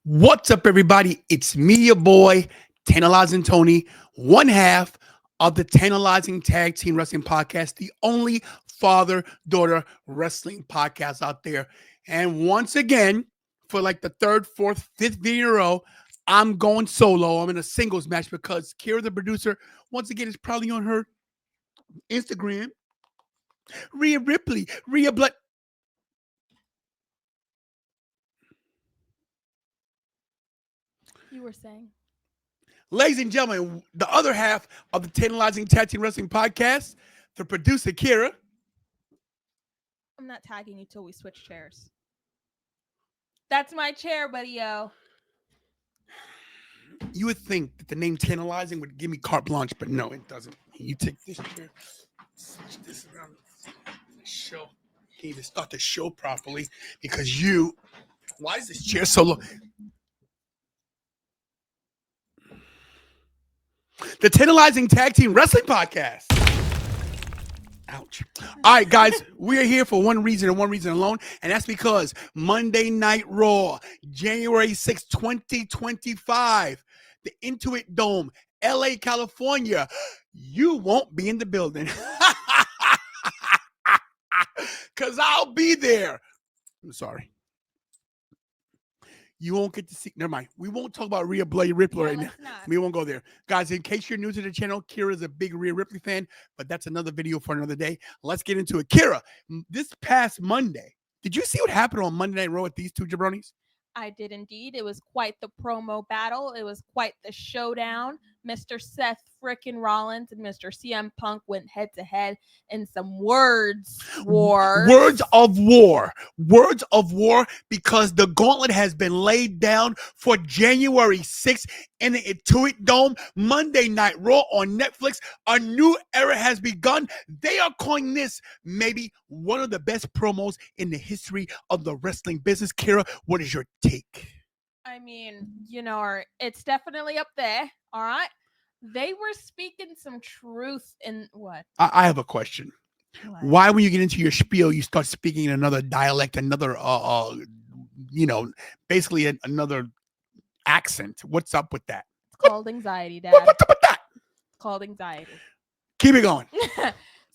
What's up, everybody? It's me, your boy, Tantalizing Tony, one half of the Tantalizing Tag Team Wrestling Podcast, the only father-daughter wrestling podcast out there. And once again, for like the third, fourth, fifth video in a row, I'm going solo. I'm in a singles match because Kira, the producer, once again is probably on her Instagram. Rhea Ripley, Rhea Blood. You were saying? Ladies and gentlemen, the other half of the Tantalizing Tag Team Wrestling Podcast, the producer, Kira. I'm not tagging you till we switch chairs. That's my chair, buddy-o. You would think that the name Tantalizing would give me carte blanche, but no, it doesn't. You take this chair, switch this around, show. You can't even start the show properly because you. Why is this chair so low? The Tantalizing Tag Team Wrestling Podcast. Ouch. All right, guys, we're here for one reason and one reason alone, and that's because Monday Night RAW, January 6th, 2025, the Intuit Dome, LA, California. You won't be in the building because I'll be there. I'm sorry. You won't get to see. Never mind. We won't talk about Rhea Bloody Ripley right now. We won't go there. Guys, in case you're new to the channel, Kira's a big Rhea Ripley fan, but that's another video for another day. Let's get into it. Kira, this past Monday, did you see what happened on Monday Night Raw with these two jabronis? I did indeed. It was quite the promo battle. It was quite the showdown. Mr. Seth frickin' Rollins and Mr. CM Punk went head to head in some words war. Words of war. Words of war, because the gauntlet has been laid down for January 6th in the Intuit Dome, Monday Night Raw on Netflix. A new era has begun. They are calling this maybe one of the best promos in the history of the wrestling business. Kira, what is your take? I mean, it's definitely up there. All right. They were speaking some truth in what? I have a question. What? Why, when you get into your spiel, you start speaking in another dialect, another, basically another accent? What's up with that? It's called anxiety, Dad. What's up with that? It's called anxiety. Keep it going.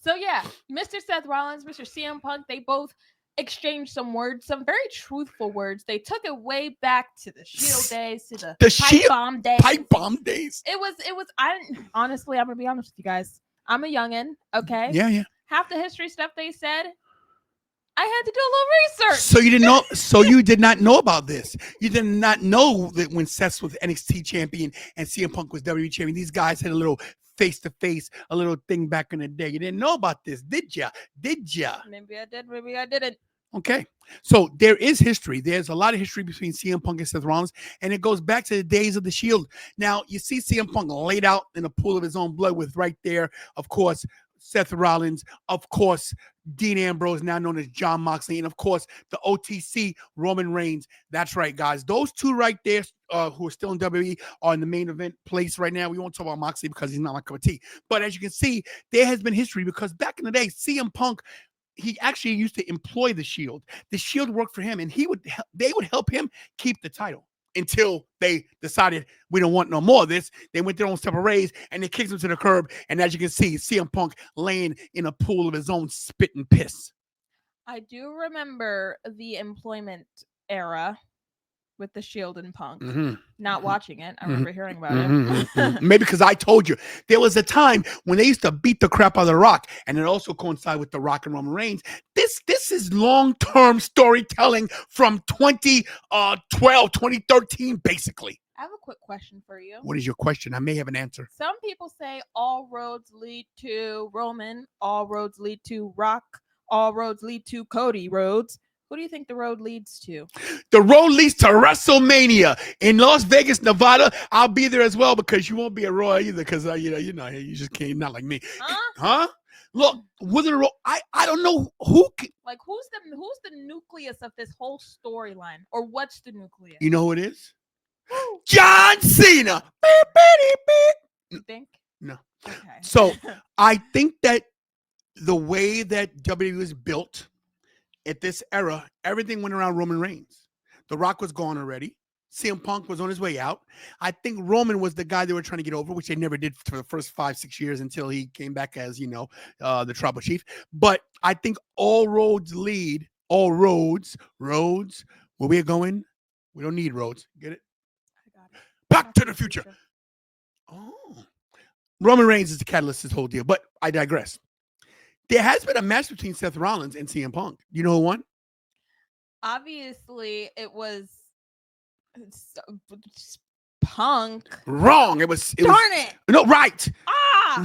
So yeah, Mr. Seth Rollins, Mr. CM Punk, they both exchanged some words, some very truthful words. They took it way back to the Shield days, to the pipe bomb days. Pipe bomb days. It was. Honestly, I'm gonna be honest with you guys. I'm a youngin', okay? Yeah. Half the history stuff they said, I had to do a little research. So you didn't know. So you did not know about this. You did not know that when Seth was NXT champion and CM Punk was WWE champion, these guys had a little face-to-face, a little thing back in the day. You didn't know about this, did ya? Maybe I did, maybe I didn't. Okay, so there is history. There's a lot of history between CM Punk and Seth Rollins, and it goes back to the days of the Shield. Now, you see CM Punk laid out in a pool of his own blood with right there, of course, Seth Rollins, of course, Dean Ambrose, now known as John Moxley, and of course, the OTC, Roman Reigns. That's right, guys. Those two right there, who are still in WWE, are in the main event place right now. We won't talk about Moxley because he's not my cup of tea. But as you can see, there has been history, because back in the day, CM Punk, he actually used to employ the Shield. The Shield worked for him, and they would help him keep the title until they decided we don't want no more of this. They went their own separate ways, and they kicked him to the curb. And as you can see, CM Punk laying in a pool of his own spit and piss. I do remember the employment era with the Shield and Punk. Not watching it. I remember hearing about it. Maybe because I told you. There was a time when they used to beat the crap out of The Rock, and it also coincided with The Rock and Roman Reigns. This is long-term storytelling from 2012, 2013, basically. I have a quick question for you. What is your question? I may have an answer. Some people say all roads lead to Roman, all roads lead to Rock, all roads lead to Cody Rhodes. Who do you think the road leads to? The road leads to WrestleMania in Las Vegas, Nevada. I'll be there as well, because you won't be a Raw either, because you just can't, not like me. Huh? Look, I don't know who can, like who's the nucleus of this whole storyline, or what's the nucleus? You know who it is? John Cena. You think? No. Okay. So I think that the way that WWE is built at this era, everything went around Roman Reigns. The Rock was gone already. CM Punk was on his way out. I think Roman was the guy they were trying to get over, which they never did for the first 5-6 years until he came back as, the tribal chief. But I think all roads lead, roads, where we're going, we don't need roads. Get it? I got it. Back to the future. Oh. Roman Reigns is the catalyst of this whole deal, but I digress. There has been a match between Seth Rollins and CM Punk. You know who won? Obviously, it was Punk. Wrong. It was. No, right.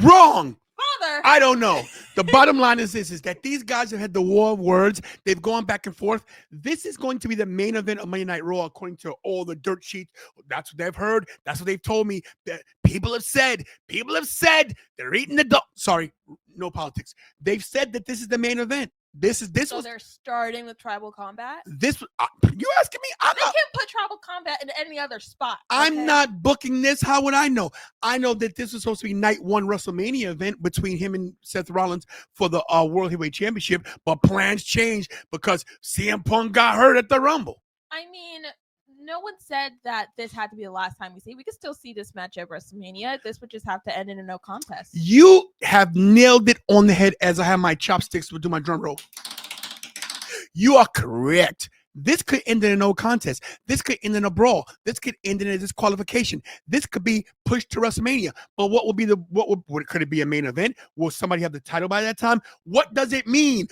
Wrong. Father. I don't know. The bottom line is this: is that these guys have had the war of words. They've gone back and forth. This is going to be the main event of Monday Night Raw, according to all the dirt sheets. That's what they've heard. That's what they've told me. People have said. They're eating the dog. Sorry, no politics. They've said that this is the main event. So they're starting with tribal combat. You asking me? They can't put tribal combat in any other spot. I'm not booking this. How would I know? I know that this was supposed to be night one WrestleMania event between him and Seth Rollins for the World Heavyweight Championship, but plans changed because CM Punk got hurt at the Rumble. I mean, no one said that this had to be the last time we see. We could still see this match at WrestleMania. This would just have to end in a no contest. You have nailed it on the head as I have my chopsticks to do my drum roll. You are correct. This could end in a no contest. This could end in a brawl. This could end in a disqualification. This could be pushed to WrestleMania. But could it be a main event? Will somebody have the title by that time? What does it mean?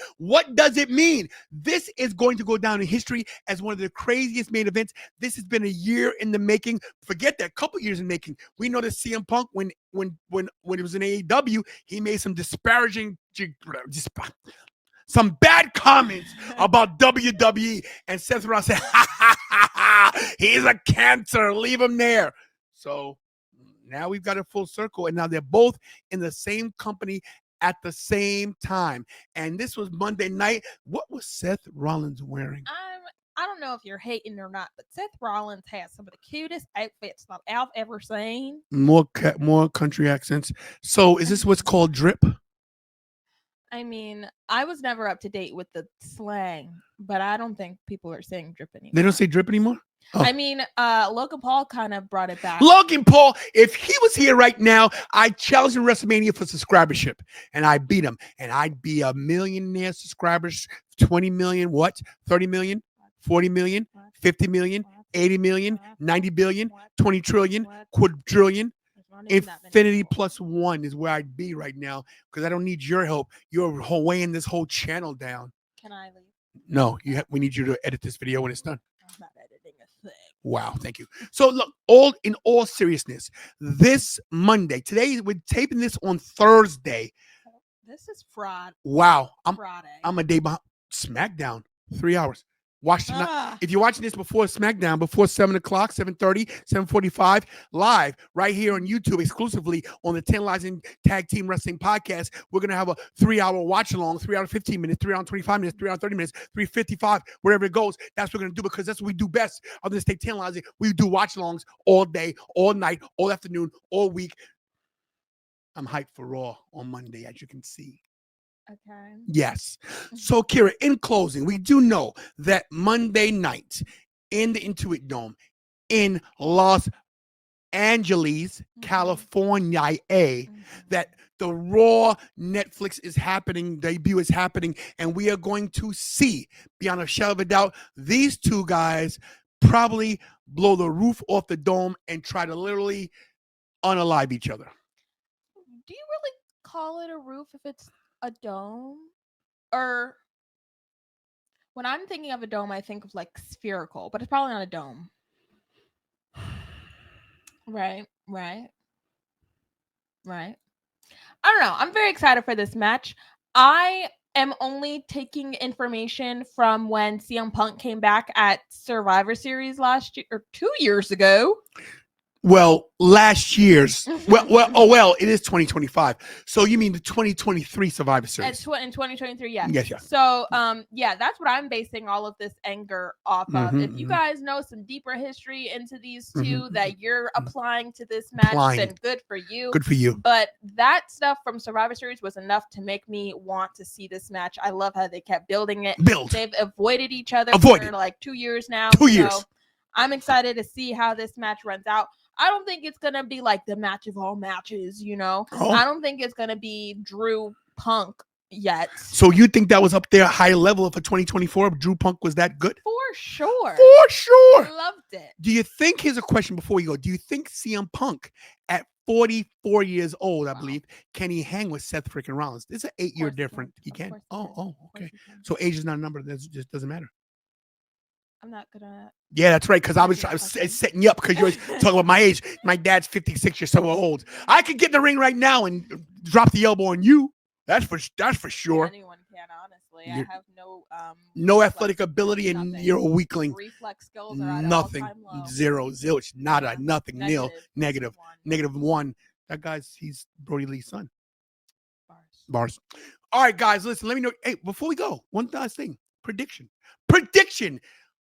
This is going to go down in history as one of the craziest main events. This has been a year in the making. Forget that, couple years in making. We know that CM Punk, when it was in AEW, he made some disparaging, some bad comments about WWE, and Seth Rollins said, he's a cancer, leave him there. So now we've got a full circle, and now they're both in the same company at the same time. And this was Monday night. What was Seth Rollins wearing? I don't know if you're hating or not, but Seth Rollins has some of the cutest outfits I've ever seen. More country accents. So is this what's called drip? I mean, I was never up to date with the slang, but I don't think people are saying drip anymore. They don't say drip anymore? Oh. I mean, Logan Paul kind of brought it back. Logan Paul, if he was here right now, I'd challenge him WrestleMania for subscribership, and I'd beat him, and I'd be a millionaire subscribers, 20 million, 30 million, 40 million, 50 million, 80 million, 90 billion, 20 trillion, quadrillion. Infinity plus one is where I'd be right now because I don't need your help. You're weighing this whole channel down. Can I leave? No, we need you to edit this video when it's done. I'm not editing a thing. Wow, thank you. So look, in all seriousness, this Monday, today we're taping this on Thursday. This is fraud. Wow, Friday. I'm a day behind. SmackDown, 3 hours. Watch tonight. If you're watching this before SmackDown, before 7 o'clock, 7:30, 7:45, live right here on YouTube exclusively on the 10 Lives in Tag Team Wrestling Podcast, we're going to have a 3-hour watch along, 3 hour 15 minutes, 3 hour 25 minutes, 3 hour 30 minutes, 3:55, wherever it goes. That's what we're going to do because that's what we do best. Other than stay 10 Lives, we do watch alongs all day, all night, all afternoon, all week. I'm hyped for Raw on Monday, as you can see. Okay. Yes. So, Kira, in closing, we do know that Monday night in the Intuit Dome in Los Angeles, California, that the Raw Netflix is happening, debut is happening, and we are going to see, beyond a shadow of a doubt, these two guys probably blow the roof off the dome and try to literally unalive each other. Do you really call it a roof if it's a dome? Or when I'm thinking of a dome, I think of like spherical, but it's probably not a dome. Right. I don't know. I'm very excited for this match. I am only taking information from when CM Punk came back at Survivor Series last year or 2 years ago. Well, last year's. Well, it is 2025. So you mean the 2023 Survivor Series? In 2023, yeah. Yes, yeah. So, that's what I'm basing all of this anger off of. If you guys know some deeper history into these two that you're applying to this match, then good for you. Good for you. But that stuff from Survivor Series was enough to make me want to see this match. I love how they kept building it. They've avoided each other for like 2 years now. 2 years. So I'm excited to see how this match runs out. I don't think it's going to be like the match of all matches, you know? Oh. I don't think it's going to be Drew Punk yet. So you think that was up there high level for 2024? Drew Punk was that good? For sure. For sure. Loved it. Do you think, here's a question before you go, do you think CM Punk at 44 years old, I believe, can he hang with Seth freaking Rollins? It's an 8-year difference. He can. Oh, okay. So age is not a number. That just doesn't matter. I'm not gonna. Yeah, that's right. Because I was setting you up because you're talking about my age. My dad's 56 years so old. I could get in the ring right now and drop the elbow on you. That's for sure. Anyone can, honestly. I have no athletic ability, and nothing. You're a weakling. Reflex skills are at Nothing. all-time low. Zero. Zilch. Nada. Nothing. Nil. Negative. -1. That he's Brody Lee's son. Bars. All right, guys, listen, let me know. Hey, before we go, one last thing. Prediction.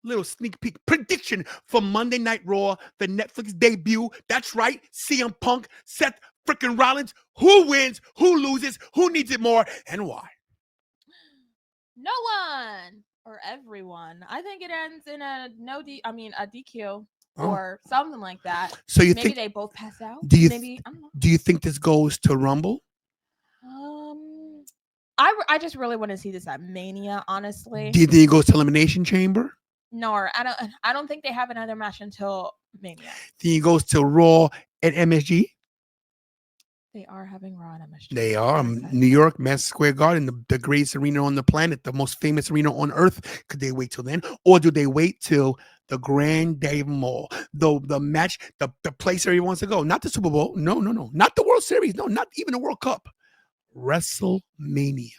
Little sneak peek prediction for Monday Night Raw, the Netflix debut. That's right, CM Punk, Seth freaking Rollins. Who wins? Who loses? Who needs it more? And why? No one or everyone. I think it ends in a a DQ or something like that. So you maybe think they both pass out? Do you maybe I don't know. Do you think this goes to Rumble? I just really want to see this at Mania, honestly. Do you think it goes to Elimination Chamber? No, I don't think they have another match until Mania. Think it goes to Raw at MSG? They are having Raw at MSG. They are. New York, Madison Square Garden, the greatest arena on the planet, the most famous arena on earth. Could they wait till then? Or do they wait till the Grand Day Mall? The match, the place everyone wants to go. Not the Super Bowl. No. Not the World Series. No, not even the World Cup. WrestleMania.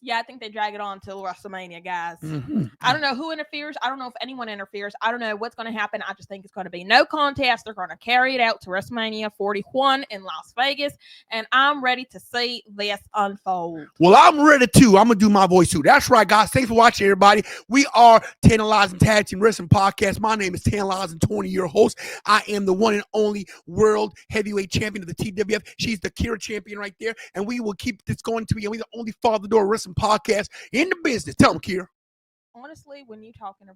Yeah, I think they drag it on till WrestleMania, guys. Mm-hmm. I don't know who interferes. I don't know if anyone interferes. I don't know what's going to happen. I just think it's going to be no contest. They're going to carry it out to WrestleMania 41 in Las Vegas, and I'm ready to see this unfold. Well, I'm ready too. I'm going to do my voice too. That's right, guys. Thanks for watching, everybody. We are Tantalizing Tag Team Wrestling Podcast. My name is Tantalizing Tony, your host. I am the one and only World Heavyweight Champion of the TWF. She's the Kira Champion right there, and we will keep this going to be the only Father Door Wrestling podcast in the business. Tell them, Kira. Honestly, when you talk in a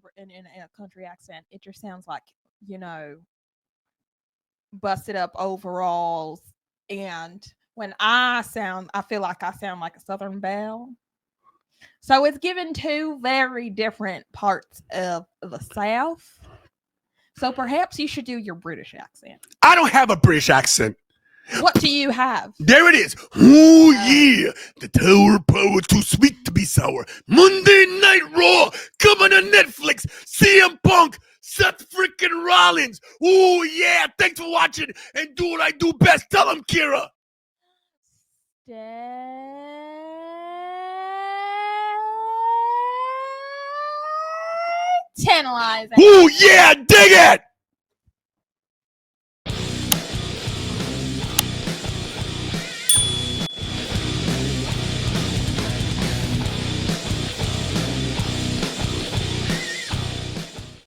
country accent, it just sounds like, busted up overalls. And when I feel like I sound like a Southern belle. So it's given two very different parts of the South. So perhaps you should do your British accent. I don't have a British accent. What do you have? There it is. Oh, yeah. The Tower of Power, too sweet to be sour. Monday Night Raw, coming to Netflix. CM Punk, Seth freaking Rollins. Oh, yeah. Thanks for watching and do what I do best. Tell them, Kira. Tantalizing. Oh, yeah. Dig it.